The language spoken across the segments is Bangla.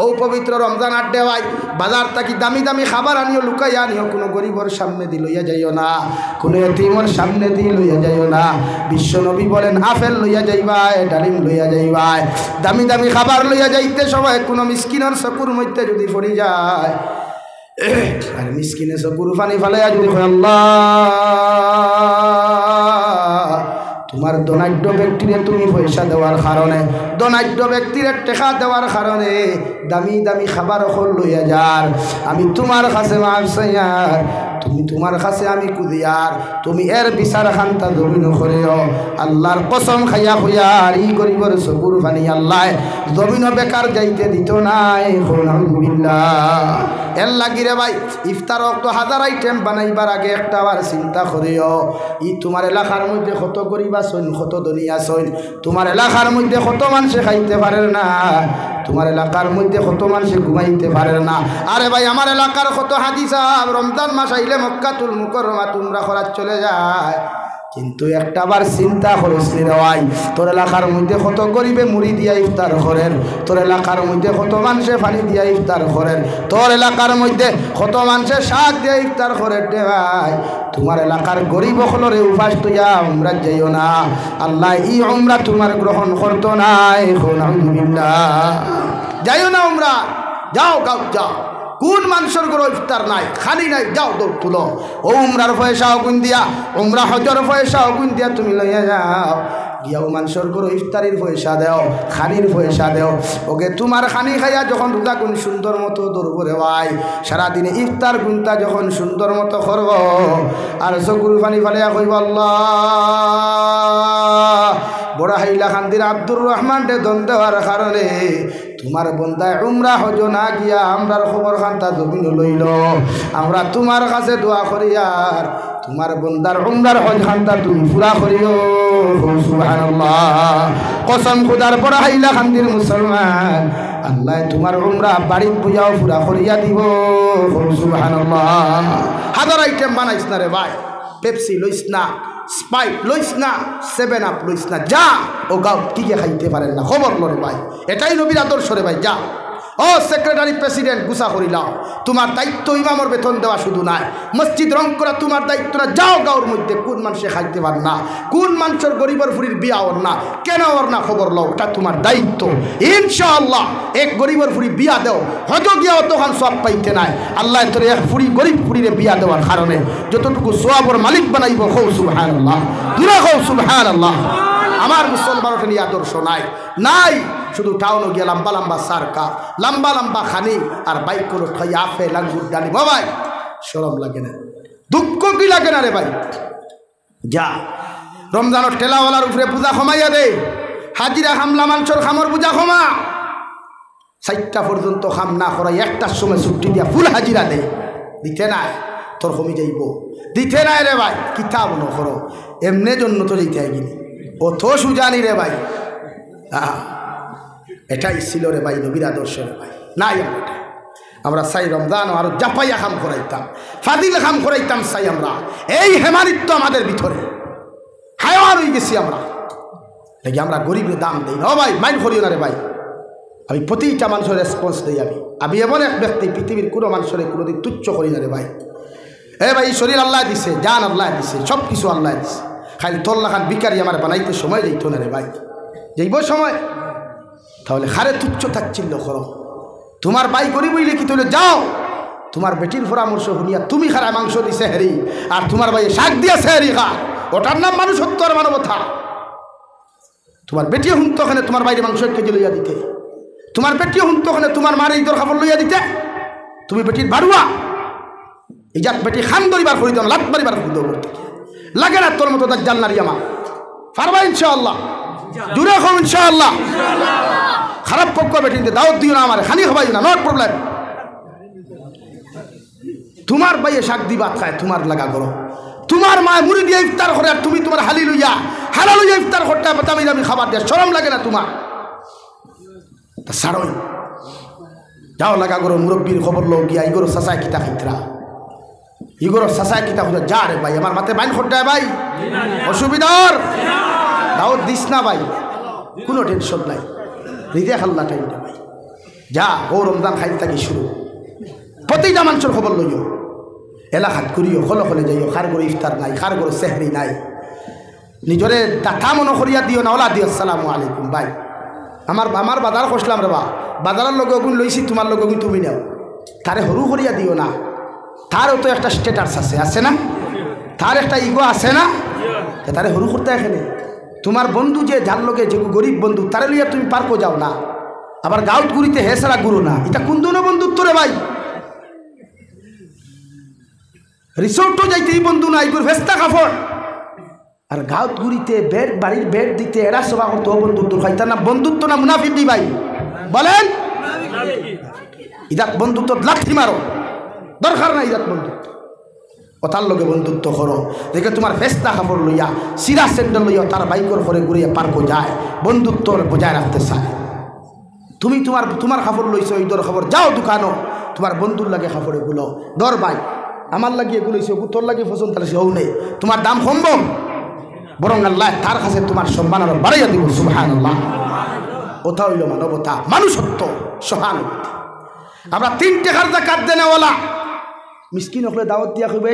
ও পবিত্র রমজান আড্ডে ভাই বাজার থাকি দামি দামি খাবার আনিও লুকাইয়া আনিও কোনো গরিবর সামনে দি লইয়া যাইও না, কোনো এতিমর সামনে দি লইয়া যাইও না। বিশ্ব নবী বলেন আপেল লইয়া যাইবাই, ডালিম লইয়া যাইবাই, দামি দামি খাবার লইয়া যাইতে সময় কোনো মিসকিনের চকুর মধ্যে যদি পড়ি যায় আর মিসকিনে চকুর পানি ফালাইয়া যদি আল্লাহ তোমার ধনাঢ্য ব্যক্তিরে তুমি পয়সা দেওয়ার কারণে, ধনাঢ্য ব্যক্তিরে টেকা দেওয়ার কারণে দামি দামি খাবার হল লইয়া যার, আমি তোমার কাছে মাফ চাইয়ার, তুমি তোমার কাছে আমি কুদিয়ার, তুমি এর বিচার খান্তা জমিন করেও আল্লাহর কসম খাইয়া হইয়ার ই গরিবর চকুর পানি আল্লাহ জমিন বেকার যাইতে দিত নাই। এর লাগিরে ভাই ইফতার তো হাজার আইটেম বানাইবার আগে একটা বার চিন্তা করিও ই তোমার এলাকার মধ্যে কত গরিব আছেন, কত ধনী আছেন, তোমার এলাকার মধ্যে কত মানুষে খাইতে পারে না, তোমার এলাকার মধ্যে কত মানুষে ঘুমাইতে পারে না। আরে ভাই আমার এলাকার কত হাজি সাহেব রমজান মাস আইলে মক্কাতুল মুকাররমা তোমরা খরাজ চলে যায়, কিন্তু একটা বার চিন্তা করিস নি রে ভাই তোর এলাকার মধ্যে কত গরিবে মুড়ি দিয়া ইফতার করেন, তোর এলাকার মধ্যে কত মানুষে পানি দিয়া ইফতার করেন, তোর এলাকার মধ্যে কত মানুষে শাক দিয়া ইফতার করে রে ভাই। তোমার এলাকার গরিব হলরে উপাস তুইয়া উমরা যাইও না, আল্লাহ ই উমরা তোমার গ্রহণ করতো নাই। যাইও না উমরা, যাও গাও যাও, কোন মানুষের ঘরে ইফতার নাই খালি নাই, যাও দৌড় তুলো, ও উমরার পয়সাও গুণ দিয়া, উমরা হজর পয়সাও গুণ দিয়া তুমি লইয়া যাও, গিয়াও মানুষের ঘরে ইফতারির পয়সা দেও, খানির পয়সা দেও, ওকে তোমার খানি খাইয়া যখন রোজা গুণ সুন্দর মতো দৌড়ব রে ভাই, সারাদিনে ইফতার গুণটা যখন সুন্দর মতো করব আর চকুর পানি ফালিয়া কইব আল্লাহ বড় হাইলা খান্দির আব্দুর রহমান রে দন দেওয়ার কারণে তোমার বন্দায় উমরা হজ না গিয়া আমরার খবর খান্তা জমিন লইল, আমরা তোমার কাছে দোয়া করি আর তোমার বন্দার উমরার হজ খান্তা তুমি পুরা করিও। সুবহানাল্লাহ, কসম খুদার বড় হাইলা খান্দির মুসলমান আল্লাহ তোমার উমরা বাড়ির পূজাও পুরা করিয়া দিব। সুবহানাল্লাহ, হাজার আইটেম বানাইস না রে ভাই, পেপসি লইস না, স্পাইট লইস না, 7 আপ লইস না, যা ও গাও কি খাইতে পারেন না খবর লরে ভাই, এটাই নবীর আদর্শ রে ভাই। যা ও সেক্রেটারি প্রেসিডেন্ট গুছা করিলাও, তোমার দায়িত্ব ইমামর বেতন দেওয়া শুধু নাই, মসজিদ রং করা তোমার দায়িত্ব না। যাও গাঁর মধ্যে কোন মানুষে খাইতে পার না, কোন মানুষের গরিবের ফুরির বিয়া ওর না, কেন ওর না খবর লও, এটা তোমার দায়িত্ব। ইনশাআল্লাহ এক গরিবের ফুরি বিয়া দেও, হয়তো গিয়া অতখান সব পাইতে নাই, আল্লাহ তোর এক ফুরি গরিব ফুরিরে বিয়া দেওয়ার কারণে যতটুকু সোয়াবর মালিক বানাইব। খৌ সুবহানাল্লাহ, দুরা খৌ সুবহানাল্লাহ। আমার মুসলমানের নিয়ে আদর্শ নাই নাই, শুধু টাউনও গিয়ে লম্বা লম্বা সারকা, লম্বা লম্বা খানি আর বাইকগুলো খাই আফে লাঙ্গুর ডালি বাবাই, শরম লাগে না, দুঃখ কি লাগে না রে ভাই। যা রমজানের ঠেলাওয়ালার উপরে পূজা কমাইয়া দে, হাজিরা হামলা মাংসর খামর পূজা কমা, 4টা পর্যন্ত খাম না করাই 1টার সময় ছুটি দিয়া ফুল হাজিরা দে, দিতে নাই তোর কমি যাইব, দিতে নাই রে ভাই, কিতাব ন করো এমনি জন্য তো যেতে গিনি ও তো সুজানি রে ভাই। এটাই ছিল রে ভাই নবীর আদর্শ রে ভাই। নাই আমরা চাই রমজান আরো জাপাইয়া খাম করাইতাম, ফাদিল খাম করাইতাম চাই আমরা, এই হেমানিত্ব আমাদের ভিতরে হায়ার হয়ে গেছি আমরা, দেখি আমরা গরিবের দাম দিই না ভাই, মাইন্ড করিও না রে ভাই। আমি প্রতিটা মানুষের রেসপন্স দিই, আমি এমন এক ব্যক্তি পৃথিবীর কোনো মানুষের কোনোদিন তুচ্ছ করি না রে ভাই। এ ভাই শরীর আল্লাহ দিছে, জান আল্লাহ দিছে, সব কিছু আল্লাহ দিছে, খালি তোল্লা খান বিকারি আমার বানাইতে সময় যাইত না রে ভাই, যাইব সময়, তাহলে হারে তুচ্ছ তাচ্ছিল্য করো। তোমার ভাই গরিব হইলে কি তাহলে যাও তোমার বেটির পরামর্শ শুনিয়া তুমি খারা মাংস দিছে হেরি আর তোমার ভাই শাক দিয়েছে হেরি খা, ওটার নাম মানুষত্ব আর মানবতা। তোমার বেটি হুনতো ওখানে তোমার বাইরে মাংস 1 কেজি লইয়া দিতে, তোমার বেটি হুনতো ওখানে তোমার মার ঈদর খাবার লইয়া দিতে, তুমি বেটির বাড়ুয়া এই যাক বেটি খান দরিবার করি দাও, লাত মারিবার করি দাও, লাগে না তোর মতো দাজ্জাল নারী আমার পারবা ইনশাআল্লাহ, জুড়ে খাও ইনশাআল্লাহ। খারাপ পক্ষ বেটিতে দাওয়াত দিও না, আমার খানি হবাই না, নট প্রবলেম। তোমার ভাইয়ে শাক দি ভাত খায়, তোমার লাগা করো, তোমার মা মুড়ি দিয়ে ইফতার করে আর তুমি তোমার হালি লইয়া হালা লইয়া ইফতার করতে দামি দামি খাবার দেয়, শরম লাগে না তোমার? সারই যাও লাগা করো, মুরব্বীর খবর লো গিয়া ইগোর সাসায় কিতা খাইতরা, ইগোর সাসায় কিতা খুঁজে যা রে ভাই, আমার মাথায় বাইন খোটায় ভাই, অসুবিধার দাওয়াত দিস না ভাই, কোনো টেনশন নাই, হৃদয় খাল্লা টাইমটা ভাই। যা ও রমজান খাইতে থাকি শুরু প্রতিটা মানুষের খবর লইও এলাকাত করিও হলে হলে যাইও খার করে ইফতার নাই খার করে সেহরি নাই নিজরে দাতা মনে করিয়া দিও না ওলা দিও আসসালামু আলাইকুম ভাই আমার বাজার কষলাম রে বা বাজারের লগে গুণ লইছি তোমার লগে গুণ তুমি নাও তারে হরু করিয়া দিও না তারও তো একটা স্ট্যাটাস আছে না তার একটা ইগো আছে না তারে হরু করতে এখানে তোমার বন্ধু যে যার লগে যে গরিব বন্ধু তারে লইয়া তুমি পার্কও যাও না আবার গাউত গুড়িতে হেসারা গুরু না এটা কোন ধরনের বন্ধুত্ব রে ভাই রিসোর্টও যাইতে এই বন্ধু না এগুলো ভেস্তা কাপড় আর গাউত গুড়িতে বেড বাড়ির বেড দিতে এরা সভা করতো বন্ধুত্ব খাইতা না বন্ধুত্ব না মুনাফিকি ভাই বলেন ইদাত বন্ধুত্ব লাঠি মারো দরকার নাই ইদাত বন্ধুত্ব কথার লগে বন্ধুত্ব করো দেখে তোমার ভেস্তা কাপড় লইয়া সিরা স্যান্ডেল লইয়া তার বাইকর করে ঘুরিয়ে পার্কও যায় বন্ধুত্ব বজায় রাখতে চায় তুমি তোমার কাপড় লইছো এই দর খবর যাও দোকানো তোমার বন্ধুর লাগে কাপড় এগুলো দর ভাই আমার লাগিয়ে এগুলো তোর লাগে পছন্দ তাহলে সেও নেই তোমার দাম কমব বরং আল্লাহ তার কাছে তোমার সম্মান আরো বাড়াইয়া দিব সুবহানাল্লাহ ওটা হইল মানবতা মানুষত্ব সহানুভূতি আমরা 3 টাকার যাকাত দেনেওয়ালা মিসকিন হলে দাওয়াত দিয়া কইবে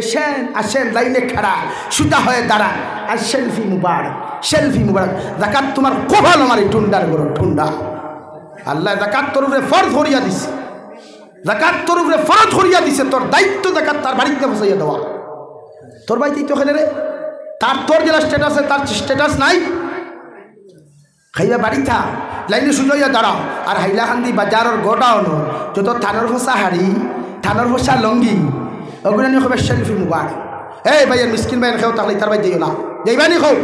আসেন লাইনে খাড়া সুদা হয়ে দাঁড়া আর সেলফি মুবারক যাকাত তোমার কপাল আমার ঠুন্ডার গরো ঠুন্ডা আল্লাহ যাকাত তোর উপরে ফরজ করিয়া দিছে তোর দায়িত্ব যাকাত তার বাড়িতে বসাইয়া দেওয়া তোর বাড়িতেই তো খেলে রে তোর যেটা স্ট্যাটাস আছে তার স্ট্যাটাস নাই খাইয়া বাড়িটা লাইনে সুজইয়া দাঁড়াও আর হাইলাকান্দি বাজারের গোডাউন যত থানার ফসা হাড়ি থানার ফসা লঙ্গি ওগুলো নিয়ে খুব সেলফি মুবারক এই ভাইয়ের মিসকিন ভাইয়ের খেয়েও তাহলে তার ভাই যাইও না যাইবানি খাও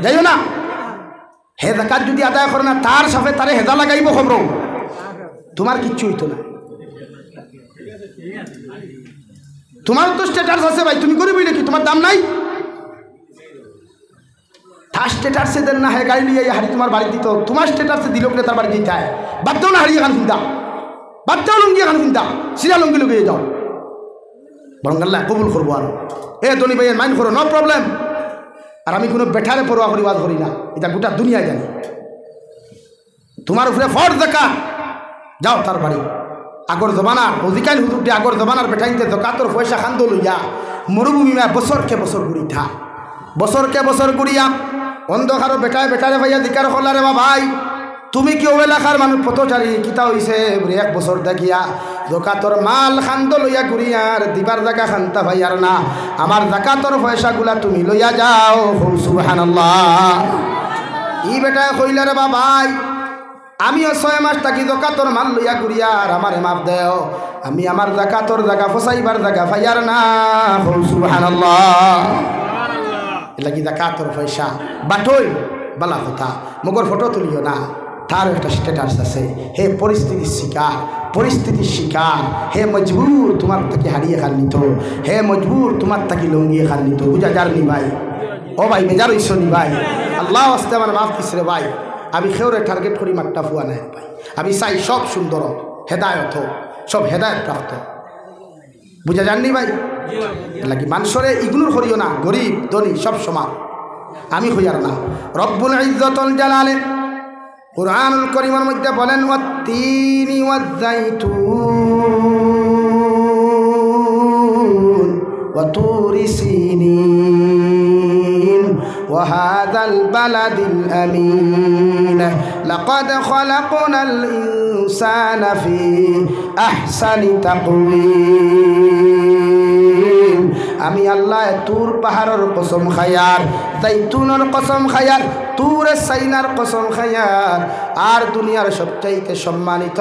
যাইও না হে যাকাত যদি আদায় করে না তার সাথে তারে হেদা লাগাইব খবর তোমার কিচ্ছু হইতো না তোমার তো স্ট্যাটাস আছে ভাই তুমি করবি নাকি তোমার দাম নাই তার স্ট্যাটাসে দেন না হ্যাঁ গাড়ি নিয়ে হাড়ি তোমার বাড়ি দিত তোমার স্ট্যাটাসে দিল বলে তার বাড়ি দিতে হয় বাদ দাও না হারিয়ে খান চিন্তা বাদ দাও লুঙ্গি খান চিন্তা সিরা লুঙ্গি লুকিয়ে যাও বরং আল্লাহ কবুল করবো আর ধনী ভাইয়ের মাইন্ড করো নো প্রবলেম আর আমি কোনো বেঠারে পরোয়া করি বাদ করি না এটা গোটা দুনিয়ায় জানি তোমার উপরে ফর্জ দেখা যাও তার বাড়ি আগর জমানার অধিকার হুজুরটি আগর জমানার বেঠাইতে দকাতর পয়সা খান্দ লইয়া মরুভূমি বছরকে বছর ঘুরি থা বছরকে বছর ঘুরিয়া অন্ধকারও বেটারে ভাইয়া দিকার হলারে বা ভাই তুমি কি ও এলাকার মানুষ পথচারী কিতা হইছে 1 বছর দেখিয়া দকাতর মাল খান্দ লইয়া ঘুরিয়ার দিবার জায়গা খান্তা ভাইয়ার না আমার জাকাতর পয়সাগুলা তুমি লইয়া যাও সুবহানাল্লাহ ই বেটায় কইলারে বা ভাই আমিও 6 মাস থাকি জাকাতর মাল লইয়া ঘুরিয়ার আমারে মাপ দেও আমি আমার জাকাতর জায়গা ফসাইবার জায়গা ভাইয়ার না সুবহানাল্লাহ লাগি জাকাতর পয়সা বাটই বালা কথা মগর ফটো তুলিও না তার একটা স্ট্যাটাস আছে হে পরিস্থিতির শিকার হে মজবুর তোমার থেকে হারিয়ে খান নিত হে মজবুর তোমার থেকে লঙ্গিয়ে খান নিত বুঝা যার নি ভাই ও ভাই বেজার হইছো নি ভাই আল্লাহ আস্তে আমার মাফ দিস রে ভাই আমি খেউরে টার্গেট করি মাঠটা ফুয়া নাই ভাই আমি চাই সব সুন্দর হেদায়ত সব হেদায়ত প্রাপ্ত বুঝা যাননি ভাই লাগি মানুষরে ইগনোর করিও না গরিব ধনী সব সমান আমি হইয়ার না রব্বুল ইজ্জতুল জালালে কুরআনুল কারীমের মধ্যে বলেন ওয়াত-তিনি ওয়াজ-যাইতুন ওয়া তুরি সিনিন ওয়া হাযাল বালাদিল আমিন লাকাদ খালাকনাল ইনসানা ফি আহসানি তাকওয়িম আমি আল্লাহ তুর পাহাড়ের কসম খায়ার জাইতুনের কসম খায়ার তুরে সাইনার কসম খায়ার আর দুনিয়ার সবচাইতে সম্মানিত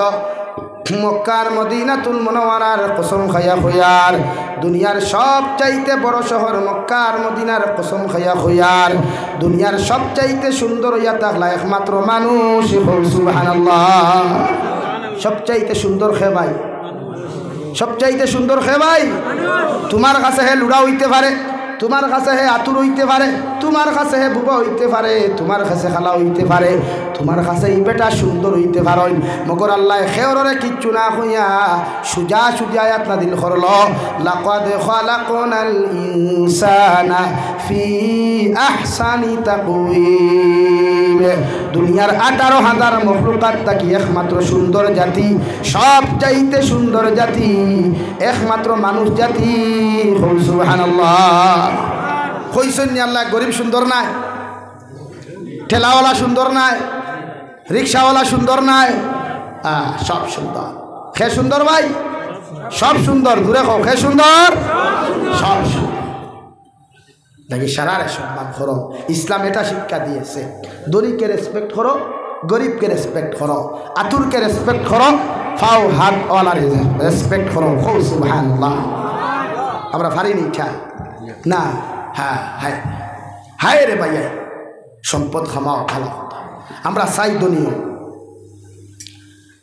মক্কার মদিনাতুল মুনাওয়ারার কসম খায়া হইয়ার দুনিয়ার সবচাইতে বড় শহর মক্কার মদিনার কসম খায়া হইয়ার দুনিয়ার সবচাইতে সুন্দর হইয়া থাকলা একমাত্র মানুষ সুবহানাল্লাহ সবচাইতে সুন্দর খে ভাই সবচাইতে সুন্দর খে ভাই তোমার কাছে হে লুড়া হইতে পারে তোমার কাছে হে আতুর হইতে পারে তোমার কাছে হে বুবা হইতে পারে তোমার কাছে খালা হইতে পারে তোমার কাছে এই বেটা সুন্দর হইতে পারেন মগর আল্লাহ খেয়রে কিচ্ছু না হইয়া সুজা সুজা আয়াত নাযিল করলো লাকাদ খালাকনাল ইনসানা ফি আহসানি তাকওয়িম। দুনিয়ার 18,000 মখলুকাত থাকি একমাত্র সুন্দর জাতি, সব চাইতে সুন্দর জাতি একমাত্র মানুষ জাতি। সুবহানাল্লাহ। কইছেন আল্লাহ গরিব সুন্দর নাই, ঠেলাওয়ালা সুন্দর নাই, রিক্সাওয়ালা সুন্দর নাই, সব সুন্দর। খে সুন্দর ভাই, সব সুন্দর। দূরে খাও, খে সুন্দর, সব সুন্দর। দেখি সারারে সম্মান করো। ইসলাম এটা শিক্ষা দিয়েছে, দরিকে রেসপেক্ট করো, গরিবকে রেসপেক্ট করো, আতুরকে রেসপেক্ট করো, ফাও হাতওয়ালার রেসপেক্ট করো। সুবহানাল্লাহ। আমরা পারিনি খা না। হ্যাঁ হ্যাঁ হায় রে ভাই, সম্পদ খামাও ভালো কথা। আমরা চাই দুনিয়া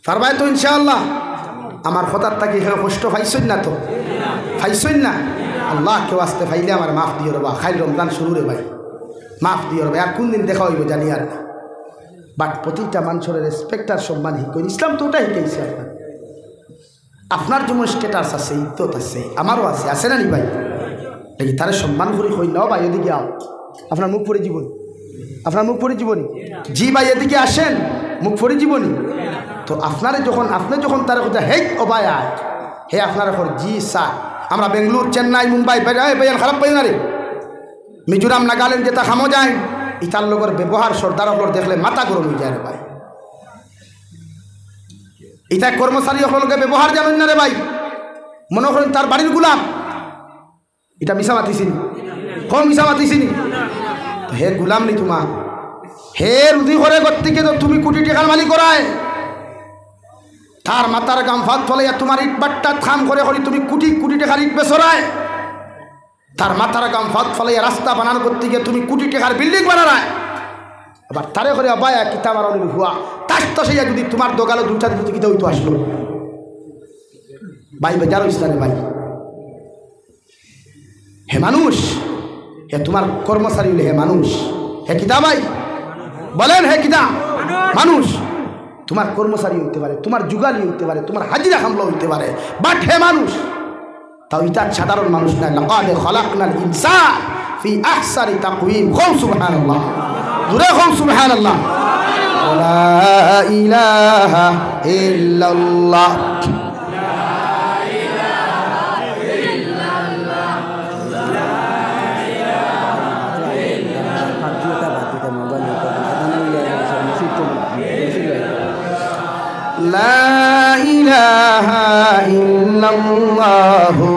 পারবাই তো ইনশাআল্লাহ। আমার কথার থাকি কষ্ট পাইছেন না তো? পাইছেন না? আল্লাহ কেউ আসতে পাইলে আমার মাফ দিয়ে রবা। খাইল রমজান শুরু রে ভাই, মাফ দিয়ে রবা। আর কোন দিন দেখা হইব জানি আর না। বাট প্রতিটা মানুষের রেসপেক্ট আর সম্মান শিখুন। ইসলাম তো ওটাই শিখাইছে। আপনার যেমন স্ট্যাটাস আছে, ইজ্জত আছে, আমারও আছে, আছে না নি ভাই? দেখি তারা সম্মান করি হই নাও ভাই, এদিকে আও। আপনার মুখ পড়ে জীবন, আপনার মুখ পড়ে জীবনী। জি ভাই এদিকে আসেন, মুখ পড়ে জীবনী। তো আপনারে যখন আপনি যখন তার কথা হে ও ভাই আয়, হে আপনার এখন জি স্যার। আমরা বেঙ্গলোর, চেন্নাই, মুম্বাই ভাইয়ান খারাপ পাই না রে। মিজোরাম, নাগাল্যান্ড যেটা খামো যায়, ইতার লোকের ব্যবহার সর্দার ওপর দেখলে মাথা গরম হয়ে যায় রে ভাই। ইতা কর্মচারী সকলকে ব্যবহার জানেন না রে ভাই, মনে করেন তার বাড়ির গুলাম। এটা মিশা মাতিছিনি, কম মিশা মাতিছিনি। হে গুলাম নি তোমার, হে রুদি করে গত্তিকে তো তুমি কোটি টাকার মালিক করায়। তার মাথার গাম ফাঁক ফলাইয়া তোমার ইট বাট্টা থাম করে করি তুমি কোটি কোটি টাকার ইট বেসরায়। তার মাথার গাম ফাঁক ফলাইয়া রাস্তা বানানোর গত্তিকে তুমি কোটি টাকার বিল্ডিং বানায়। আবার তারে করে বায়া কিতা আমার অনুভব হুয়া তার তো সেই যদি তোমার দোকানে দুটা দিতে কিতা হইতো আসলো ভাই বেজার ইসলামে ভাই। হে মানুষ, হে তোমার কর্মচারী হলে হে মানুষ, হে কিতা ভাই বলেন, হে কিতা মানুষ। তোমার কর্মচারী হইতে পারে, তোমার যুগালি হইতে পারে, তোমার হাজিরা হামলা হইতে পারে, বাট হে মানুষ। তাও এটা সাধারণ মানুষ না। লাকাদ খালাকনাল ইনসান ফি আহসানি তাকওয়িম। কও সুবহানাল্লাহ, জোরে কও সুবহানাল্লাহ। লা ইলাহা ইল্লাল্লাহ। লা ইলাহা ইল্লাল্লাহু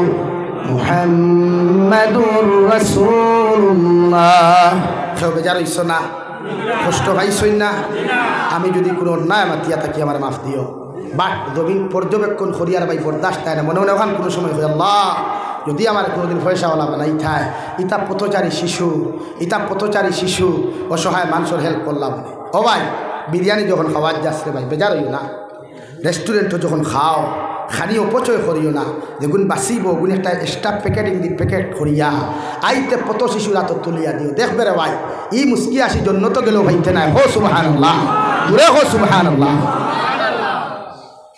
মুহাম্মাদুর রাসূলুল্লাহ। কেউ বেজার হইছ না, কষ্ট পাইছই না? আমি যদি কোনো অন্যায় মাতিয়া থাকি আমার মাফ দিও। বাট জমিন পর্যবেক্ষণ করিয়ার ভাই বরদাস্ত তাই না। মনে মনে ওখান কোনো সময় হয় আল্লাহ যদি আমার কোনোদিন পয়সাওয়ালা বানাই থায়, ইতা পথচারী শিশু, ইতা পথচারী শিশু অসহায় মানুষের হেল্প করলাম। ও ভাই বিরিয়ানি যখন খাওয়ার যাচ্ছে ভাই বেজার হইও না। রেস্টুরেন্টও যখন খাও খানি অপচয় করিও না। যেগুন বাঁচিব ওগুন একটা স্টাফ প্যাকেটিং দি প্যাকেট করিয়া আইতে পত শিশুরা তো তুলিয়া দিও। দেখবে রে ভাই ই মুস্কি আসি জন্য তো গেলেও ভাইতে নাই। হো সুবহানাল্লাহ, দূরে হো সুবহানাল্লাহ।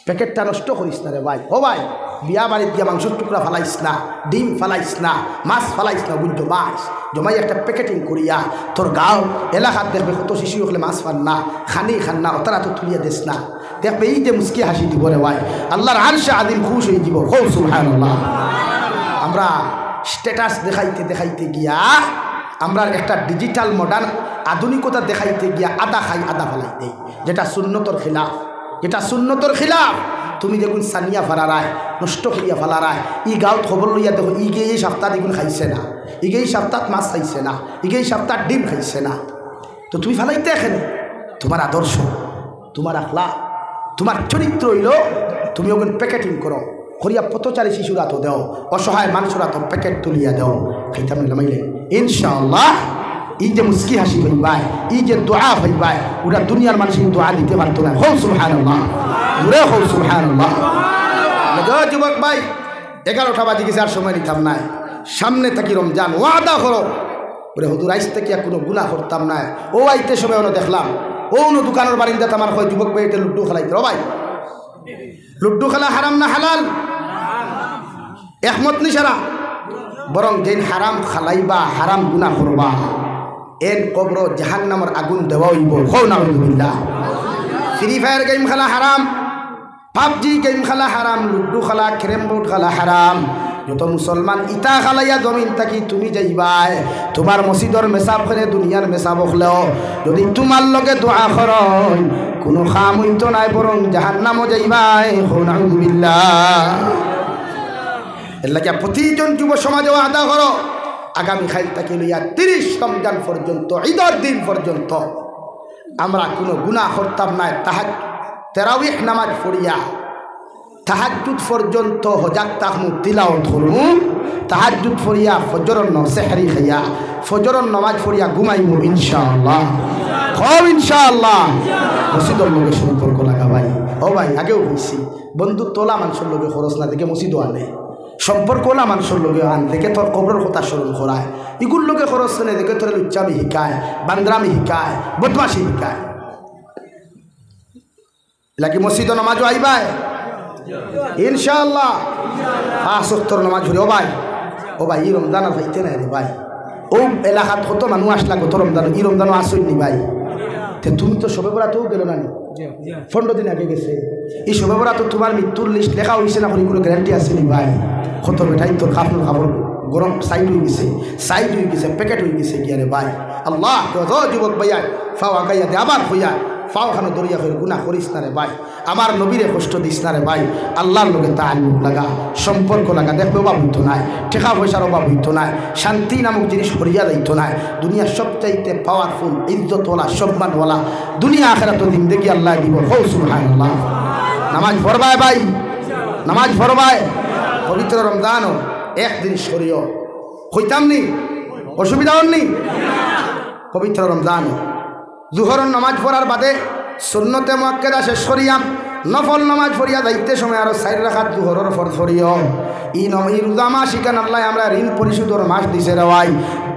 প্যাকেটটা নষ্ট করিস না রে ভাই। ও ভাই বিয়া বাড়িতে গিয়া মাংসের টুকরা ফালাইস না, ডিম ফালাইস না, মাছ ফালাইস না, ওগুন জমাইস। জমাই একটা প্যাকেটিং করিয়া তোর গাঁও এলাকাত দেখবে কত শিশু হলে মাছ ফান না, খানি খান না, ওতারা তো তুলিয়া দিস না। দেখবে এই যে মুস্কি হাসি দিব রে ভাই, আল্লাহর আরশে আযীম খুশ হয়ে যাব। হো সুবহানাল্লাহ। আমরা স্ট্যাটাস দেখাইতে দেখাইতে গিয়া, আমরা একটা ডিজিটাল মডার্ন আধুনিকতা দেখাইতে গিয়া আদা খাই আদা ফেলাই দেই, যেটা সুন্নতর খিলাফ, যেটা সুন্নতর খিলাফ। তুমি দেখুন সানিয়া ফালারায় নষ্ট করিয়া ফালারায়। ই গাঁত খবর লইয়া দেখো ইগে এই সপ্তাহ দেখুন খাইছে না, ইগে এই সপ্তাহ মাছ খাইছে না, ইগে এই সপ্তাহ ডিম খাইছে না। তো তুমি ফালাইতে এখানে তোমার আদর্শ, তোমার আখলা, তোমার চরিত্র হইল তুমি ওখানে প্যাকেটিং করো করিয়া পথচারী শিশুরা তো দেও, অসহায় মানুষরা তো প্যাকেট তুলিয়া দেও। খাইতাম নামাইলে ইনশাআল্লাহ এই যে মুস্কি হাসি হইবাই, এই যে দোয়া হইবাই, ওরা দুনিয়ার মানুষ দোয়া দিতে পারতো না। হো সুবহানাল্লাহ, জোরে হো সুবহানাল্লাহ। যুবক ভাই 11টা বাজে গেছে, আর সময় নিতাম নাই। সামনে থাকি রমজান, ওয়াদা করো বলে হুজুর আইস থেকে কোনো গুনাহ করতাম না। ও আইতে সময় অন্য দেখলাম ও অন্য দোকানের বারিন্দাতে আমার হয় যুবক ভাই এটা লুড্ডু খেলাইতে। ও ভাই লুড্ডু খেলা হারাম না হালাল? একমত নি সারা? বরং যেন হারাম খালাইবা হারাম গুনাহ করবা এন কবর জাহান্নামের আগুন দেওয়া হইব। হও নাউযুবিল্লাহ। ফ্রি ফায়ার গেম খেলা হারাম, পাবজি গেম খেলা হারাম, লুডু খেলা, ক্যারেম বোর্ড খেলা হারাম। যত মুসলমান ইটা খালাইয়া জমিন থাকি তুমি যাইবাই তোমার মসজিদর মেসাব করে দুনিয়ার মেসাব হলেও যদি তোমার লগে দোয়া করন কোনো খাম হইতো নাই, বরং জাহান্নামও যাইবাই। হও নাউযুবিল্লাহ। এর লাগে প্রতিজন যুব সমাজেও আদা করো আগামীকাল থেকে লইয়া 30 রমজান পর্যন্ত ঈদের দিন পর্যন্ত আমরা কোনো গুনাহ করতাম না। তারাবিহ নামাজ পড়িয়া তাহাজ্জুদ পর্যন্ত হজাক তাহমুদ তিলাওয়াত করমু, তাহাজ্জুদ পড়িয়া ফজরের সেহরি খাইয়া ফজরের নামাজ পড়িয়া ঘুমাইমু ইনশাআল্লাহ। হও ইনশাআল্লাহ। মসজিদের লগে সম্পর্ক লাগা ভাই। ও ভাই আগেও বলছি বন্ধুত্ব ওলা মানুষের লগে খরচ না দেখে মসজিদও আনে, সম্পর্ক ওলা মানুষের লগে আন দেখে তোর কবরের কথা স্মরণ করায়, এগুলোর লগে খরচ নেই দেখে তোর লুচ্চামি শিকায়, বান্দ্রামি শিকায়, বদমাশি শিকায়। এলাকি মসজিদে নামাজও আইবাই ইনশাআল্লাহ। 5 ওয়াক্তের নামাজ পড়ি। ও ভাই ই রমজান আর হইতে নাই রে ভাই। ও এলাকাত কত মানুষ আসলা কত রমজান, ই রমজানও আসইনি ভাই। তুমি তো সবে বরাতেও গেল না, 15 দিন আগে গেছে। এই সবে বরাত তোমার মৃত্যুর লিস্ট লেখা হয়েছে না, কোনো গ্যারান্টি আসেনি ভাই। কত বেটাই তোর খাবার গরম সাইড হয়ে গেছে, প্যাকেট হয়ে গেছে কি আরে ভাই। আল্লাহ যুবক ভাইয়া ফাও আগাইয়া দে আবার হইয়া ফাও খানো দরিয়া হয়ে গুনাহ করিস না রে ভাই। আমার নবীরে কষ্ট দিস না রে ভাই। আল্লাহর লোকে তাআল্লুক লাগা, সম্পর্ক লাগা। দেখবে অভাব হইতো নাই, টাকা পয়সার অভাব হইতো নাই, শান্তি নামক জিনিস হরিয়া যাইতো নাই। দুনিয়ার সবচাইতে পাওয়ারফুল, ইজ্জতওয়ালা, সম্মানওয়ালা দুনিয়া আখিরাতের জিন্দেগি আল্লাহ দিব। হো সুবহানাল্লাহ। নামাজ পড়বায় ভাই, নামাজ পড়বায়। পবিত্র রমজানও একদিন সরিও হইতাম নি, অসুবিধা হননি। পবিত্র রমজানও জুহরের নামাজ পড়ার বাদে সুন্নতে মুআক্কাদা শেষ করিয়াম, নফল নামাজ পড়িয়া যাইতে সময় আরো 4 রাকাত জুহরের ফরজ পড়িও। ই রোজা মাস ইকান আল্লাহ আমরা ঋণ পরিশোধের মাস দিছে রে ভাই।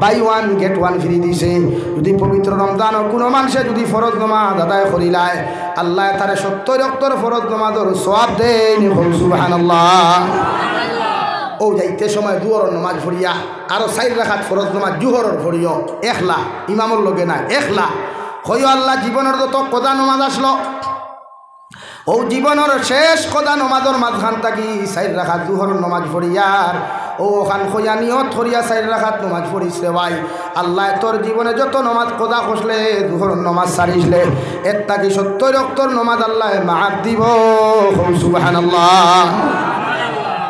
বাই 1 গেট 1 ফ্রি দিছে। যদি পবিত্র রমজানও কোনো মানুষে যদি ফরজ নামাজ আদায় করিলায় আল্লাহ তারে 70 ওয়াক্তের ফরজ নামাজের সওয়াব দেন। সুবহানাল্লাহ। ও যাইতে সময় জুহরের নামাজ পড়িয়া আরো 4 রাকাত ফরজ নামাজ জুহরের পড়িও। একলা ইমামর লগে না, একলা হইও। আল্লাহ জীবনের যত কদা নমাজ আসলো ও জীবনের শেষ কদা নমাজের মাঝখান থাকি 4 রাকাত জুহরের নামাজ পড়িয়ার ও ওখান হইয়া নিয়ত করিয়া 4 রাকাত নামাজ পড়িস রে ভাই। আল্লাহ তোর জীবনে যত নমাজ কদা কষলে জুহরের নামাজ সারিসলে এর থাকি 70 ওয়াক্তের নামাজ আল্লাহ মাফ দিব। সুবহানাল্লাহ।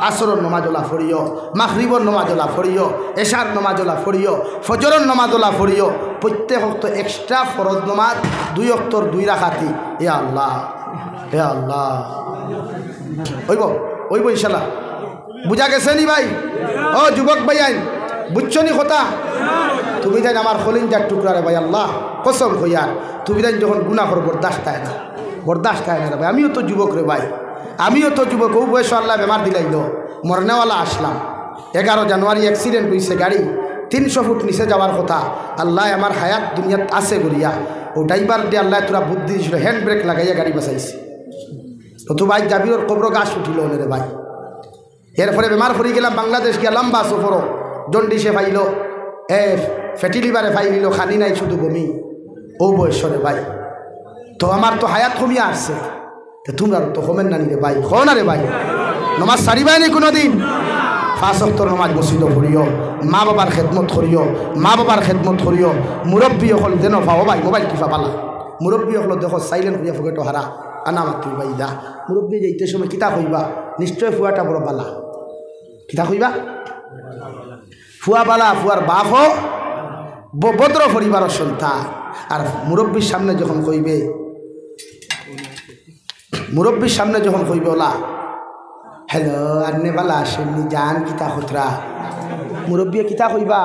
আসরের নমাজলা ফড়িও, মাগরিবের নমাজলা ফড়িও, এশার নমাজলা ফড়িও, ফজরের নমাজলা ফড়িও। প্রত্যেক ওয়াক্ত এক্সট্রা ফরজ নমাজ 2 ওয়াক্তর 2 রাকাতি। এ আল্লাহ, হে আল্লাহ। ওইব ইনশাল্লাহ। বুঝা গেছে নি ভাই? ও যুবক ভাই আইন বুঝছো নি কথা? তুমি যাই আমার খলিঞ্জার টুকরা রে ভাই। আল্লাহ কসম হইয়ার তুমি যাই যখন গুনাহ করো বরদাস্ত হয় না রে ভাই। আমিও তো যুবক রে ভাই, আমিও তো যুবক। ও বয়স আল্লাহ বেমার দিলাইল, মরনেওয়ালা আসলাম। 11 জানুয়ারি অ্যাক্সিডেন্ট হয়েছে, গাড়ি 300 ফুট নিচে যাওয়ার কথা। আল্লাহ আমার হায়াত দুনিয়াত আছে করিয়া ও ড্রাইভার দিয়ে আল্লাহ তোরা বুদ্ধি দিয়েছিল, হ্যান্ড ব্রেক লাগাইয়া গাড়ি বাঁচাইছে। তো ভাই জাবির কবর গাছ উঠিল রে ভাই। এরপরে বেমার পড়ে গেলাম, বাংলাদেশ গিয়া লম্বা সফরও জন্ডিসে ফাইল, ফ্যাটি লিভারে ফাইলিল, খানি নাই শুধু বমি। ও বয়সরে ভাই তো আমার তো হায়াত কমিয়া আসছে। তোমরা তো কমেন না রে ভাই, খো না রে ভাই। নমাজ সারিবাই নি কোনো দিন। 5 ওয়াক্তের নমাজ মসজিদে পড়িও, মা বাবার খেদমত করিও, মুরব্বী হল যেন পাও ভাই। মোবাইল টিপা পালা মুরব্বী হল দেখো সাইলেন্ট হইয়া ফুকেটো হারা আনা মাতি ভাই দা। মুরব্বী যাইতে সময় কিতা কইবা, নিশ্চয় ফুয়াটা বড় বালা। কিতা কইবা? ফুয়া বালা, ফুয়ার বাপ ভদ্র পরিবারের সন্তান। আর মুরব্বীর সামনে যখন কইবে, ওলা হ্যালো আন্নে বালা আসেননি জান কিতা খতরা, মুরব্বী কিতা কইবা?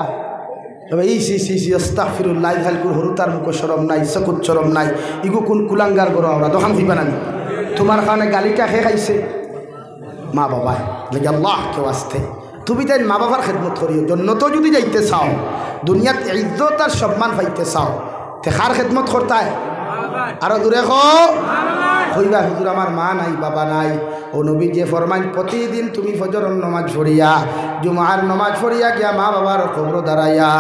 আস্তাগফিরুল্লাহ খালকুর হরু তার মুখ শরম নাই, চকুত শরম নাই, ইগু কোন কুলাঙ্গার গর ওরা দোকান কইবা না। তোমার কারণে গালিটা খেয়ে খাইছে মা বাবা। আল্লাহ কেউ আসতে তুমি তাই মা বাবার খেদমত করিও। জন্নত যদি যাইতে চাও, দুনিয়াত ইজ্জত আর সম্মান পাইতে চাও, তে কার খেদমত করতে হয়? আরো দূরে হইবা হুজুর আমার মা নাই বাবা নাই ও নবী যে ফরমান প্রতিদিন তুমি ফজরের নামাজ পড়িয়া জুমার নামাজ পড়িয়া গিয়া মা বাবার কবর দাঁড়াইয়া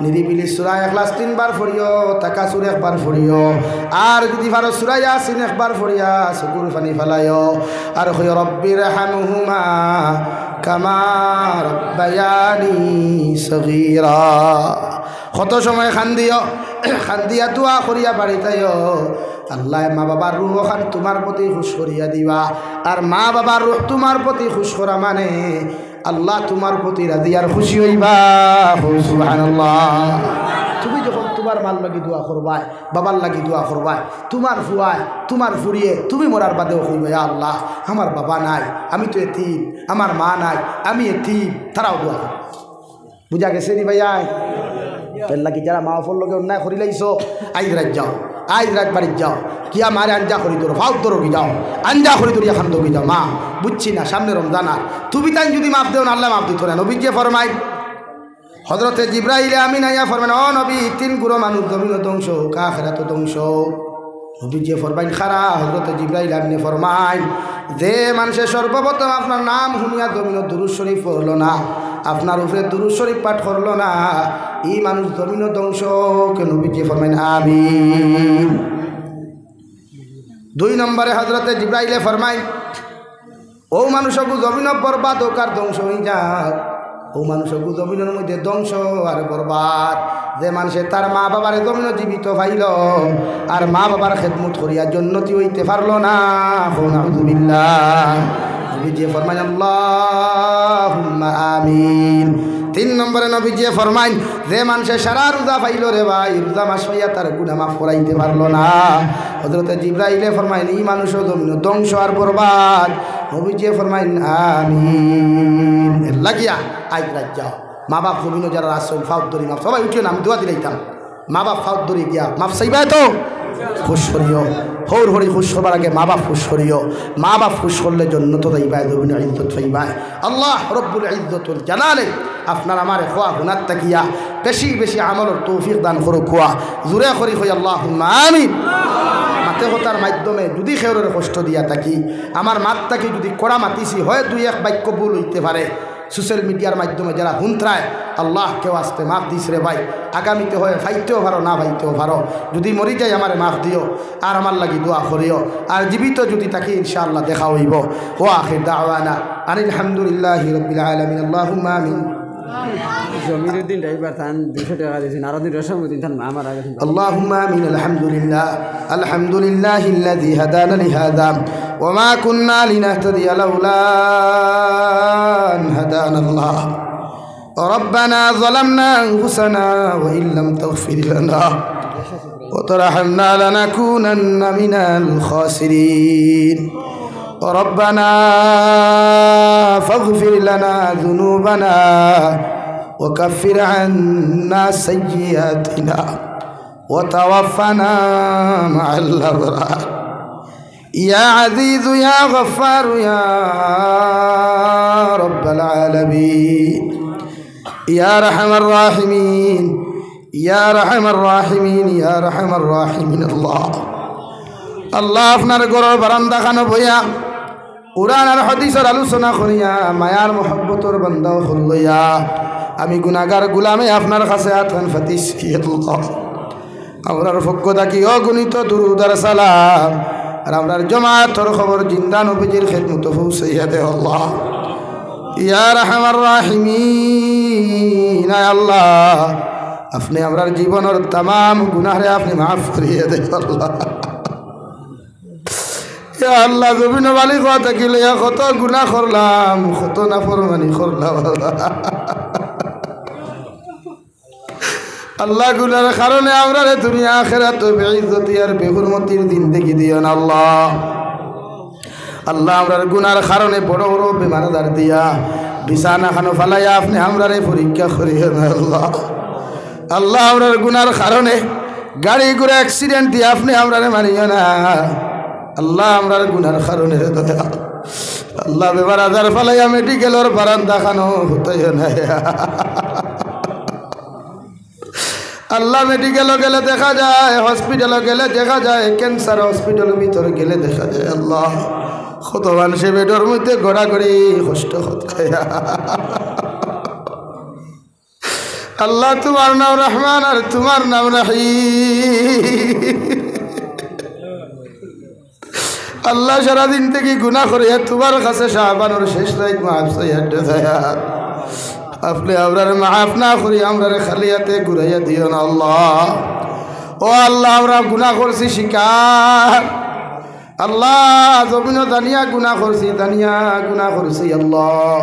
নিরিবিলি সূরা ইখলাস 3 বার পড়িও তাকাসুর 1 বার পড়িও আর যদি পারো সূরা ইয়াসিন 1 বার পড়িয়া চকুর পানি ফেলাইও আর কই রব্বির হামহুমা কামা রব্বায়ানি সগীরা কত সময় খান্দিয়া দোয়া করিয়া বাড়িতেও আল্লাহ মা বাবার রূহ খান তোমার প্রতি খুশ করিয়া দিবা আর মা বাবার রূহ তোমার প্রতি খুশ করা মানে আল্লাহ তোমার প্রতি রাজি আর খুশি হইবা সুবহানাল্লাহ তুমি যখন তোমার মাল লাগি দোয়া করবাই বাবার লাগি দোয়া করবাই তোমার ফুয়ায় তোমার ফুরিয়ে তুমি মরার বাদেও কইবা ইয়া আল্লাহ আমার বাবা নাই আমি তো এতিম আমার মা নাই আমি এতিম তারাও দোয়া করবে বুঝা গেছে নি ভাইয়া লাগি যারা মা বাবার লগে অন্যায় করি লাইছো আইজ রাত যাও আইজ রাত বাড়ি যাও কিয়া মারে আঞ্জা করি তোর ফাউ তোর যাও আঞ্জা করি তোর এখন দৌড়ি যাও মা বুঝছি না সামনে রমজান আর তুমি তাই যদি মাফ দেও না আল্লাহ মাফ দিত না নবী যে ফরমাই হযরতে জিবরাইল আমিন আইয়া ফরমান ও নবী 3 গুরু মানুষ জমিন ধ্বংস হোক আখিরাত ধ্বংস নবী যে ফরমাই খারা হযরতে জিবরাইল আমিন ফরমাই যে মানুষের সর্বপ্রথম আপনার নাম শুনিয়া জমিন দুরূদ শরীফ পড়লো না আপনার উপরে দুরূদ শরীফ পাঠ করলো না এই মানুষ জমিন ধ্বংস কে নবী যে ফরমাই আমিন 2 নম্বরে হযরতে জিবরাইলে ফরমাই ও মানুষকে জমিন বরবাদ হোক আর ধ্বংস হয়ে যাক ও মানুষকে জমিনের মধ্যে ধ্বংস আর বরবাদ যে মানুষে তার মা বাবার জমিন জীবিত পাইল আর মা বাবার খেদমত করিয়া জন্নতি হইতে পারল না নাউযুবিল্লাহ নবীজি ফরমান আল্লাহুম্মা আমিন 3 নম্বরে নবীজি ফরমান যে মানুষে সারা রোজা পাইল রে ভাই রোজা মাস পাইয়া তার গুনাহ মাফ করাইতে পারল না হযরতে জিবরাইলে ফরমাইন এই মানুষও জমিন ধ্বংস আর বরবাদ নবীজি ফরমাইন আমিন লাগিয়া আইজ রাত যাও মা বাপ জমিন যারা আসল ফাউদ ধরি মাফ সবাই উঠিও না আমি দোয়া দিলাইতাম মা বাপ ফাউদ ধরি গিয়া মাফ চাইবা তো খুশ করিও হৌর হরি খুশ হবার আগে মা বাপ খুশ করিও মা বাপ খুশ করলে জন্নত যাইবা জমিন ইজ্জত পাইবা আল্লাহ রব্বুল ইজ্জতুল জালালে আপনার আমার খোয়া গুনাত তাকিয়া বেশি বেশি আমলের তৌফিক দান করুক খোয়া জুরে করি কই আল্লাহুম্মা আমিন মাতে হতার মাধ্যমে যদি খেউরের কষ্ট দিয়া থাকি আমার মাতটাকে যদি কড়া মাতিছি হয় 2-1 বাক্য ভুল হইতে পারে সোশ্যাল মিডিয়ার মাধ্যমে যারা হুন্ত্রায় আল্লাহ কেউ আসতে মাফ দিস রে ভাই আগামীতে হয় ভাইতেও পারো না ভাইতেও পারো যদি মরি যাই আমার মাফ দিও আর আমার লাগি দোয়া করিও আর জীবিত যদি তাকে ইনশাআল্লাহ দেখা হইব ও আখির দাওয়ানা আনিল হামদুলিল্লাহি রাব্বিল আলামিন আল্লাহুম্মা আমিন জমিরুদ্দিন ড্রাইভার থান 200 টাকা দিয়েছেন আর দিন রসমউদ্দিন থান আমার আগে আল্লাহুম্মা আমিন আলহামদুলিল্লাহিল্লাযী হাদানা লিহাযা ওয়া মা কুন্না লিনাহতাদিয়া লাউলা আন হাদানাল্লাহ ربنا ظلمنا أنفسنا وإن لم تغفر لنا وترحمنا لنكونن من الخاسرين ربنا فاغفر لنا ذنوبنا وكفر عنا سيئاتنا وتوفنا مع الأبرار يا عزيز يا غفار يا رب العالمين يا رحم الراحمين يا رحم الراحمين يا رحم الراحمين الله الله আপনার ঘরের বারান্দা খানো বইয়া কুরআন আর হাদিসের আলোচনা করিয়া মায়ার মহব্বতের বান্দা হইয়া আমি গুনাহগার গোলামে আপনার কাছে আতন ফাতিস আল্লাহ আমরার পক্ষ থাকি অগণিত দুরূদ আর সালাম আর আমরার জামাতের খবর জিন্দা নবীজির খিদমত পৌঁছাইয়া দে আল্লাহ ইয়া রাহমার রাহিমিন আল্লাহ আপনি আমরার জীবনের तमाम গুনাহরে আপনি maaf করিয়ে দে আল্লাহ ইয়া আল্লাহ জমিন ওয়ালি কথা কি লইয়া কত গুনাহ করলাম কত নাফরমানি করলাম আল্লাহ গুনার কারণে আমরা দুনিয়া আখিরাত বেইজ্জতি আর বেহুরমতির জিন্দেগি দিও না আল্লাহ আল্লাহ আমরার গুনার কারণে বড় বড় বিমার আজার দিয়া বিছানা খানো ফালাইয়া আপনি আমরারে পরীক্ষা করিয়ে না আল্লাহ আল্লাহ আমরার গুনার কারণে গাড়ি ঘোড়া অ্যাক্সিডেন্ট দিয়ে আপনি আমরারে মারিও না আল্লাহ আমরার গুনার কারণে দয়া আল্লাহ বিমার আজার ফালাইয়া মেডিকেলের বারান্দা খানো হতেই না আল্লাহ মেডিকেলও গেলে দেখা যায়, হসপিটালও গেলে দেখা যায়, ক্যান্সার হসপিটালের ভিতরে গেলে দেখা যায় আল্লাহ কত মানুষে বেডের মধ্যে গড়াগড়ি কষ্ট হচ্ছে। আল্লাহ তোমার নাম রহমান আর তোমার নাম রহিম। আল্লাহ সারাদিন থেকে গুনাহ করে তোমার কাছে শাবানোর শেষ রাত মাফ চাইয়া আপনি আমরার মাফ না করি আমরার খালিয়াতে ঘুরাইয়া দিও না আল্লাহ। ও আল্লাহ আমরা গুনাহ করছি শিকার আল্লাহ, জমিনও জানিয়া গুনাহ করছি, জানিয়া গুনাহ করছি আল্লাহ,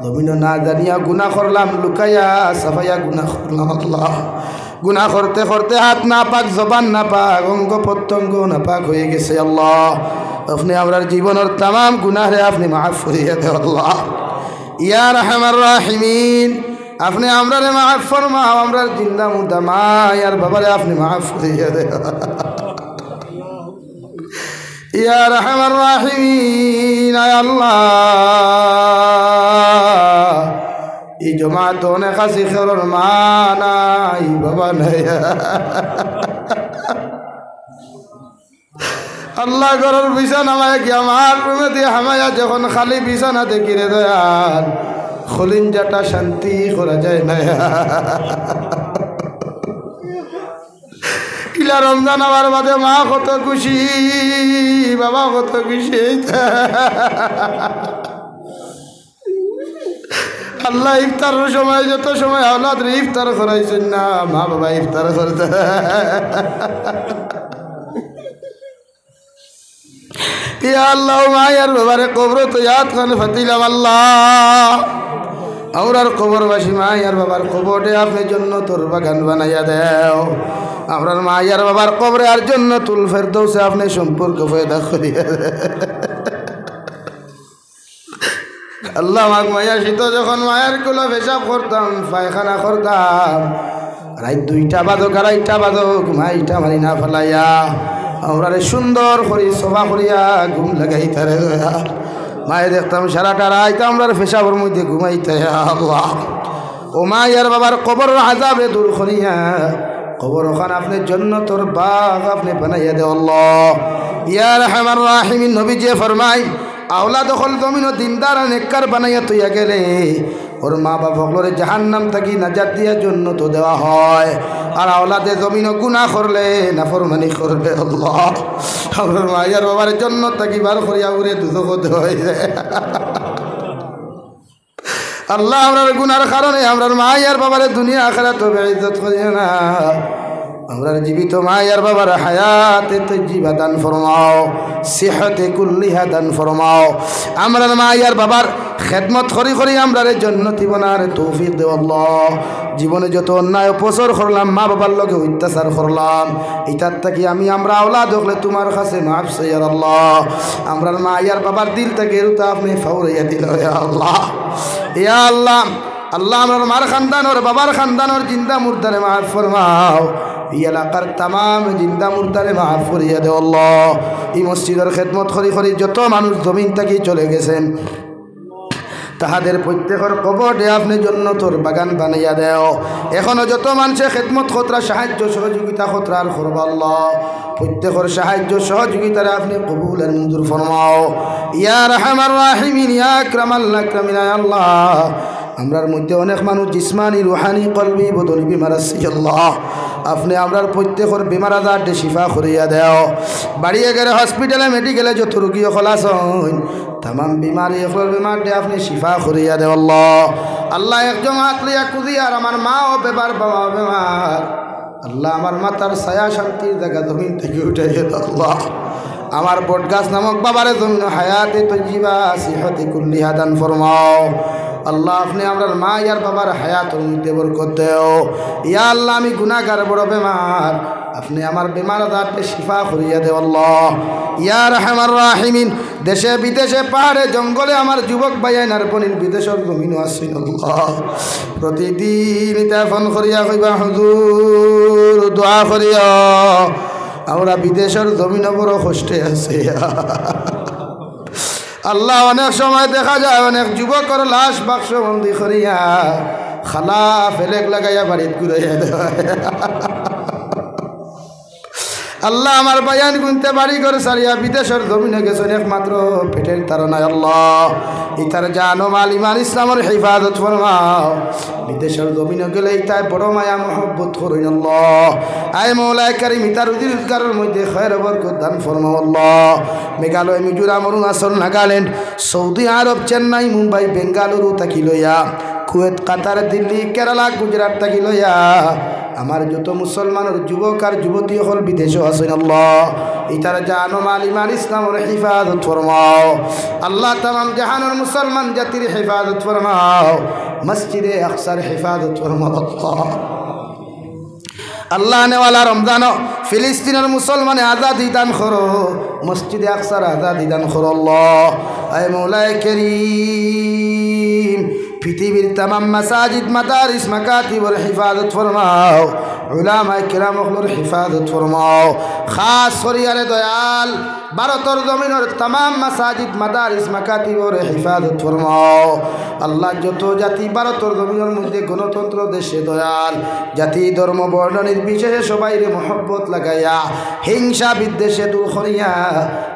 জমিনও না জানিয়া গুনাহ করলাম, লুকাইয়া সাফাইয়া গুনাহ করলাম আল্লাহ। গুনাহ করতে করতে হাত না পাক, জবান না পাক, অঙ্গ প্রত্যঙ্গ না পাক হয়ে গেছে আল্লাহ। আপনি আমরার জীবনের তাম গুনাহরে আপনি মাফ করিয়া দেও আল্লাহ। ইয়া রাহমার রাহিমিন, আপনি আমরারে মাফ ফরমাও, আমরার জিন্দা মুর্দা মা আর বাবারে আপনি মাফ করিয়া দেও। ইয়া রাহমার রাহিমিন, আয় আল্লাহ এই জমাত অনেক আছে খেলোর মা নাই বাবা নাই আল্লাহ ঘরের বিছানা আমায় কি আমার রুমে দিয়ে হামায়া যখন খালি বিছানা দেখি রে দয়াল খলিঞ্জাটা শান্তি করা যায় না। কিলা রমজান আমার বাদে মা কত খুশি, বাবা কত খুশি। আল্লাহ ইফতারের সময় যত সময় আওলাদের ইফতার করাইছেন না, মা বাবা ইফতার করতে ইয়া আল্লাহ মায়ার বাবারে কবর তো ইয়াদ খানে ফাতিলাম আল্লাহ। আমরার কবরবাসী মায়ার বাবার কবরে আপনি জন্য তোর বাগান বানাইয়া দেও। আমরার মায়ার বাবার কবরে আর জন্য তুল ফেরদৌসে আপনি সম্পর্ক পয়দা করিয়া আল্লাহ। মাগ মায়া শীত যখন মায়ের কুলো পেশাব করতাম, পায়খানা করতাম, রাত 2টা বাজক 2:30 বাজক মাইটা মারি না ফেলাইয়া আমরারে সুন্দর করি সভা করিয়া ঘুম লাগাইতারে মায়ে দেখতাম সারাটা রাত আমরার পেশাবের মধ্যে ঘুমাইতে। আল্লাহ ও মায়ের বাবার কবর আযাবে দূর করিয়া কবর ওখানে আপনি জান্নাতের বাগ আপনি বানাইয়া দে আল্লাহ। ইয়া রাহমার রাহিমিন, নবীজি ফরমায় আওলাদ হল জমিন দিনদার নেককার বানাইয়া তুইয়া গেলে ওর মা বাবা হলরে জাহান্নাম থাকি নাজাত দিয়া জন্য তো দেওয়া হয়। আর আওলাদে জমিন গুনাহ করলে নাফরমানি করলে আল্লাহ আমার মায়ের বাবার জন্য থাকি বার করিয়া উড়ে দুজক হয়ে যায়। আল্লাহ আমরার গুনার কারণে আমরার মায়ের বাবার দুনিয়া আখিরাত বেইজ্জত করিয়া না। আমরার জীবিত মায়ের বাবার হায়াতে তজ্জিবা দান ফরমাও, সিহতে কুল্লিহা দান ফরমাও। আমরার মায়ের বাবার খেদমত করি করি আমরার জান্নাতি বানার তৌফিক দেও আল্লাহ। জীবনে যত অন্যায় অপচর করলাম, মা বাবার লগে অত্যাচার করলাম, এটার থেকে আমরা আওলাদ হলে তোমার কাছে মাফ চাই আল্লাহ। আমরার মায়ের বাবার দিল থেকে রুতা আপনি ফাউরাইয়া দিল আল্লাহ। ইয়া আল্লাহ, আল্লাহ আমার মার খানদানোর বাবার খানদানোর জিন্দা মুর্দারে মাফ ফরমাও। এই এলাকার তামাম জিন্দা মুর্দারে মাফ করিয়া দেও আল্লাহ। এই মসজিদের খেদমত করি করি যত মানুষ জমিন থেকে চলে গেছেন তাহাদের প্রত্যেকের কবরে আপনি জান্নাতের বাগান বানাইয়া দেও। এখনো যত মানুষে খেদমত খতরা সাহায্য সহযোগিতা খতরার করব আল্লাহ, প্রত্যেকের সাহায্য সহযোগিতারে আপনি কবুল আর মঞ্জুর ফরমাও। ইয়া রাহমার রাহিমিন, ইয়া আকরামাল আকরামিন, আল্লাহ আমরার মধ্যে অনেক মানুষ জিসমানি রুহানি কলবি বদনি বিমার আছে আল্লাহ। আপনি আমরার প্রত্যেকের বিমার আজার শিফা করিয়া দেও। বাড়িয়ে গেলে হসপিটালে মেডিকেলে যত রোগী খলাস তাম বিমারি এগুলোর বিমার দিয়ে আপনি শিফা করিয়া দেও আল্লাহ। আল্লাহ একজন হাত লিয়া কুদি আর আমার মাও বেমার বাবাও বেমার, আল্লাহ আমার মাতার ছায়া শান্তির জায়গা জমিন থেকে উঠে গেল আল্লাহ। আমার বটগাছ নামক বাবারে জমিন হায়াতে তজ্জিবা সিহতে কুল্লিহা দান ফরমাও আল্লাহ। আপনি আমার মা ইয়ার বাবার হায়াতের মধ্যে বরকত দেও। ইয়া আল্লাহ আমি গুনাহগার বড় বেমার, আপনি আমার বেমার আজারকে শিফা করিয়া দেও আল্লাহ। ইয়া রাহমার রাহিমিন, দেশে বিদেশে পাহাড়ে জঙ্গলে আমার যুবক ভাইয়াইনার পনির বিদেশের জমিনও আসছেন আল্লাহ। প্রতিদিন এটা ফোন করিয়া কইবা হুজুর দোয়া করিয়া আমরা বিদেশের জমিন বড় কষ্টে আছে আল্লাহ। অনেক সময় দেখা যায় অনেক যুবকের লাশ বাক্সবন্দি করিয়া খালা ফেলেক লাগাইয়া বাড়িত ঘুরাইয়া দেওয়া আল্লাহ আমার বায়ান গুনতে বাড়ি ঘর সারিয়া বিদেশের জমিনে গেছেন একমাত্র পেটের তারনায় আল্লাহ ইতার জানো মাল ইমান ইসলামের হিফাজত ফরমাও বিদেশের জমিনে গেলে ইতায় বড় মায়া মহব্বত করুন আল্লাহ আয় মৌলায় কারিম ইতার রোজগারের মধ্যে খয়র বরকত দান ফরমাও আল্লাহ মেঘালয় মিজোরাম অরুণাচল নাগাল্যান্ড সৌদি আরব চেন্নাই মুম্বাই বেঙ্গালুরু তাকি লইয়া কুয়েত কাতার দিল্লি কেরালা গুজরাট তাকি লইয়া আমার যত মুসলমানের যুবক আর যুবতী হল বিদেশে আছেন আল্লাহ ইতার জানো মাল ইমান ইসলামের হিফাজত ফরমাও আল্লাহ তামাম জাহানের মুসলমান জাতির হিফাজত ফরমাও মসজিদে আকসার হিফাজত ফরমাও আল্লাহ নেওয়ালা রমজান ফিলিস্তিনের মুসলমানে আজাদি দান করো মসজিদে আকসার আজাদি দান করো আল্লাহ আয় মৌলায় কারীম পৃথিবীর तमाम মাসাজিদ মাদারিস মাকাতিবের হিফাজত ফরমাও উলামায়ে কিরামগুলোর হিফাজত ফরমাও খাস করিয়ারে দয়াল ভারতের জমিনের तमाम মাসাজিদ মাদারিস মাকাতিবের হিফাজত ফরমাও আল্লাহ যত জাতি ভারতের জমিনের মধ্যে গণতন্ত্র দেশে দয়াল জাতি ধর্ম বর্ণ নির্বিশেষে সবাইরে মহব্বত লাগাইয়া হিংসা বিদ্বেষে দূর করিয়া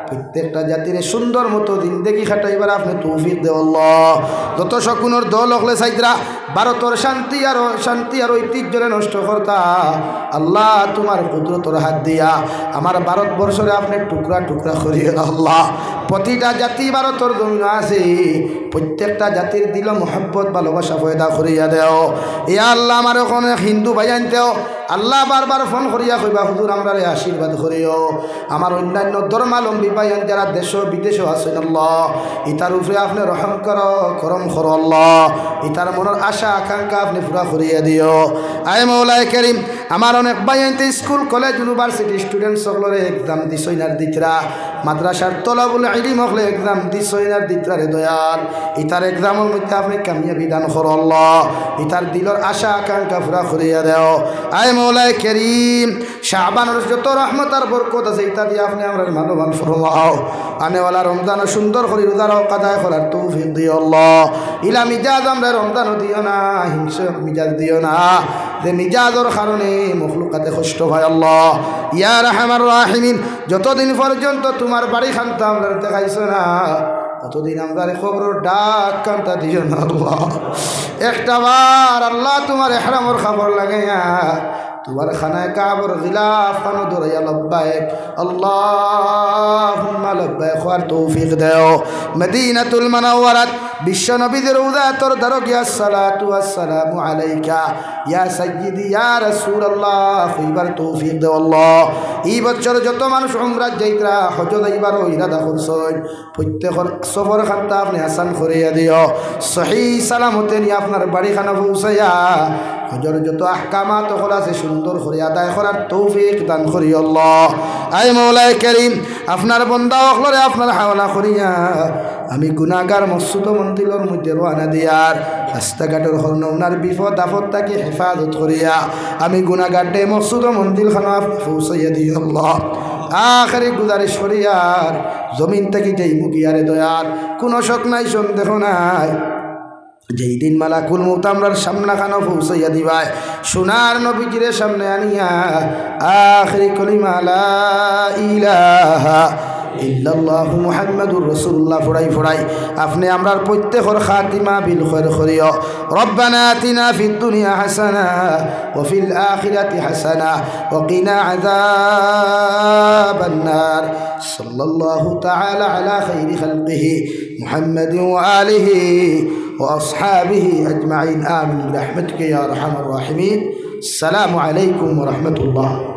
প্রত্যেকটা জাতির সুন্দর মতো জিন্দেগি খাটাইবার আপনি তৌফিক দেও আল্লাহ যত শকুনের দল হলে সাইদরা ভারতের শান্তি আর ঐতিহ্যরে নষ্ট করতা আল্লাহ তোমার কুদরতর হাত দিয়া আমার ভারতবর্ষরে আপনি টুকরা টুকরা করিয়ে আল্লাহ প্রতিটা জাতি ভারতের জমিন আছে প্রত্যেকটা জাতির দিল মোহব্বত ভালোবাসা পয়দা করিয়া দেও এ আল্লাহ আমার ওখানে হিন্দু ভাইয়ানতেও আল্লাহ বারবার ফোন করিয়া কইবা হুজুর আমরা আশীর্বাদ করিও আমার অন্যান্য ধর্মালম্বী ভাইয়ান যারা দেশ বিদেশে আছেন আল্লাহ ইতার উপরে আপনি রহম করো করম করো আল্লাহ ইতার মনের আশা আকাঙ্ক্ষা আপনি পুরা করিয়া দিও আয় মৌলায় কারীম আমার অনেক ভাইয়ানতে স্কুল কলেজ ইউনিভার্সিটি স্টুডেন্ট সকলের এক্সাম দিছইনার দিতরা মাদ্রাসার তলাবুল ইলম হলে এক্সাম দিছইনার দিতরারে দয়াল ইতার এক্সামের মধ্যে আপনি কামিয়াবি দান করো আল্লাহ ইতার দিলর আশা আকাঙ্ক্ষা পুরা করিয়া দেও আয় মৌলায় কারীম শাবানের যত রহমত আর বরকত আছে ইতা দিয়ে আপনি আমরা মানবান ফরমাও আনেওয়ালা রমজান সুন্দর করে রোজা কাদায় করার তৌফিক দিও আল্লাহ ইলা মিজাজ আমরা রমজানও দিও না হিংসা মিজাজ দিও না যে মিজাজের কারণে মখলুকাতে কষ্ট হয় আল্লাহ ইয়া রাহমার রাহিমিন যতদিন পর্যন্ত তোমার বাড়ি খান্তা আমরা দেখাইছো না ততদিন আমরা খবর ডাক কান্তা দিও না আল্লাহ একটা বার আল্লাহ তোমার ইহরামর খবর লাগাইয়া তোমার খানায় কাবর গিলাফ খানো দরাইয়া লব্বাইক আল্লাহুম্মা লব্বাইক ওয়ার তৌফিক দাও মদিনাতুল মুনাওয়ারাত বিশ্ব নবীদের রওজাতুর দারকিয়া সালাতু ওয়াসসালামু আলাইকা ইয়া সাইয়্যিদি ইয়া রাসূলুল্লাহ কইবার তৌফিক দাও আল্লাহ এই বছর যত মানুষ উমরা যাইতরা হজ যাইবারও ইরাদা করছেন প্রত্যেকর সফর খানটা আপনি আসান করিয়া দিও সহিহ সালামতে নিয়ে আপনার বাড়ি খানা পৌঁছায়া হজর যত আহকামাত হল আছে সুন্দর করে আদায় করার তৌফিক দান করি আল্লাহ আয় মৌলায় কারীম আপনার বন্দা হলরে আপনার হাওলা করিয়া আমি গুনাহগার মসজিদ মন্দিরের মধ্যে রওনা দিয়ার রাস্তাঘাটের হরনৌনার বিপদ আপদ তাকে হেফাজত করিয়া আমি গুনাহগার ডে মসজিদ মন্দির খানা পৌঁছাইয়া দিই আল্লাহ আখেরি গুজারিশ করিয়ার জমিন থেকে যেই মুখিয়ারে দয়ার কোনো শক নাই সন্দেহ নাই যেই দিন মালাকুল মউত আমরার সামনাখানো পৌঁছাইয়া দিবায় সোনার নবীজির সামনে আনিয়া আখিরি কলিমা লা ইলাহা ইল্লাল্লাহু মুহাম্মাদুর রাসূলুল্লাহ ফড়াই আপনি আমরার প্রত্যেকর খাতিমা বিল খায়র করিও রব্বানা আতিনা ফিদ দুনিয়া হাসানা ওয়া ফিল আখিরাতি হাসানা ওয়া কিনা আযাবান নার সাল্লাল্লাহু তাআলা আলা খাইরি খালকিহি মুহাম্মাদিন ওয়া আলিহি وأصحابه أجمعين آمين برحمتك يا أرحم الراحمين السلام عليكم ورحمة الله